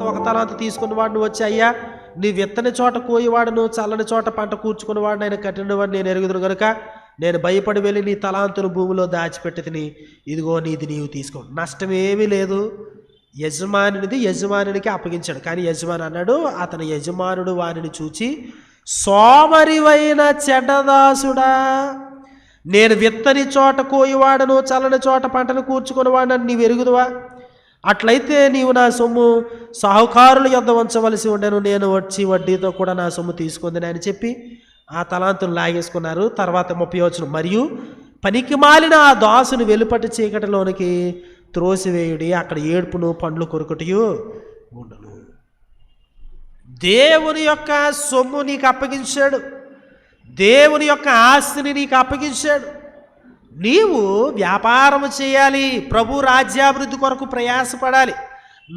ఒక తలాంతు తీసుకున్నవాడు వచ్చి, అయ్యా నీ విత్తని చోట కోయివాడును చల్లని చోట పంట కూర్చుకున్నవాడు ఆయన కట్టినవాడు నేను ఎరుగుదును గనుక నేను భయపడి వెళ్ళి నీ తలాంతును భూమిలో దాచిపెట్టి తిని ఇదిగో నీది నీవు తీసుకో. నష్టమేమీ లేదు. యజమానునిది యజమానునికి అప్పగించాడు. కానీ యజమాని అన్నాడు, అతని యజమానుడు వారిని చూచి, సోమరివైన చెడ్డదాసుడా, నేను విత్తని చోట కోయివాడను చల్లని చోట పంటను కూర్చుకునేవాడని నీవు ఎరుగుదువా? అట్లయితే నీవు నా సొమ్ము సాహుకారుల యొద్ద ఉంచవలసి ఉండెను, నేను వచ్చి వడ్డీతో కూడా నా సొమ్ము తీసుకుందని అని చెప్పి ఆ తలాంతును లాగేసుకున్నారు. తర్వాత 30వ వచనం, మరియు పనికి మాలిన ఆ దాసుని వెలుపటి చీకటిలోనికి త్రోసివేయుడి, అక్కడ ఏడుపును పండ్లు కొరుకుటయు ఉండును. దేవుని యొక్క సొమ్ము నీకు అప్పగించాడు, దేవుని యొక్క ఆస్తిని నీకు అప్పగించాడు. నీవు వ్యాపారం చేయాలి, ప్రభు రాజ్యాభివృద్ధి కొరకు ప్రయాసపడాలి.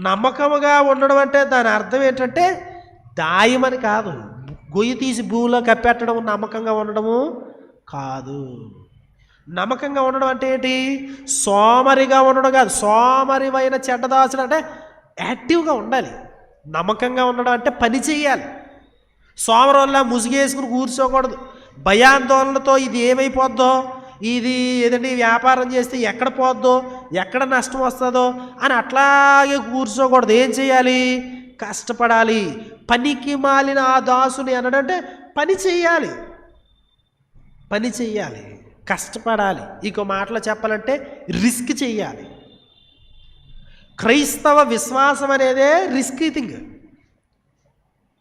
నమ్మకముగా ఉండడం అంటే దాని అర్థం ఏంటంటే దాయమని కాదు, గొయ్యి తీసి భూమిలో కప్పెట్టడం నమ్మకంగా ఉండడము కాదు. నమ్మకంగా ఉండడం అంటే ఏంటి? సోమరిగా ఉండడం కాదు. సోమరివైన చెడ్డదాసుడు అంటే యాక్టివ్గా ఉండాలి. నమ్మకంగా ఉండడం అంటే పని చేయాలి. సోమరుల్లా ముసుగేసుకుని కూర్చోకూడదు. భయాందోళనతో ఇది ఏమైపోద్దో, ఇది ఏదండి వ్యాపారం చేస్తే ఎక్కడ పోద్దో, ఎక్కడ నష్టం వస్తుందో అని అట్లాగే కూర్చోకూడదు. ఏం చేయాలి? కష్టపడాలి. పనికి మాలిన ఆ దాసుని అనడంటే పని చేయాలి, పని చెయ్యాలి, కష్టపడాలి. ఇంకో మాటలో చెప్పాలంటే రిస్క్ చెయ్యాలి. క్రైస్తవ విశ్వాసం అనేదే రిస్క్ థింగ్.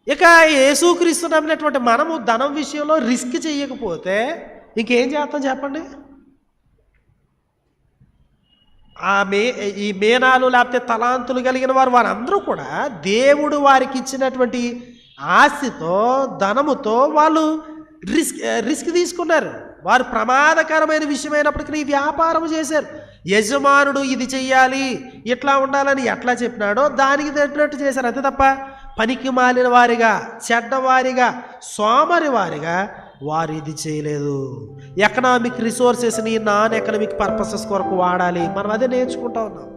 ఇక యేసుక్రీస్తు నమ్మినటువంటి మనము ధనం విషయంలో రిస్క్ చేయకపోతే ఇంకేం చేస్తాం చెప్పండి? ఈ మేనాలు లేకపోతే తలాంతులు కలిగిన వారందరూ కూడా దేవుడు వారికి ఇచ్చినటువంటి ఆస్తితో ధనముతో వాళ్ళు రిస్క్ తీసుకున్నారు. వారు ప్రమాదకరమైన విషయమైనప్పటికీ వ్యాపారం చేశారు. యజమానుడు ఇది చెయ్యాలి, ఇట్లా ఉండాలని ఎట్లా చెప్పినాడో దానికి తగినట్టు చేశారు. అంతే తప్ప పనికి మాలిన వారిగా, చెడ్డవారిగా, సోమరి వారిగా వారు ఇది చేయలేదు. ఎకనామిక్ రిసోర్సెస్ని నాన్ ఎకనామిక్ పర్పసెస్ కొరకు వాడాలి. మనం అదే నేర్చుకుంటా ఉన్నాం.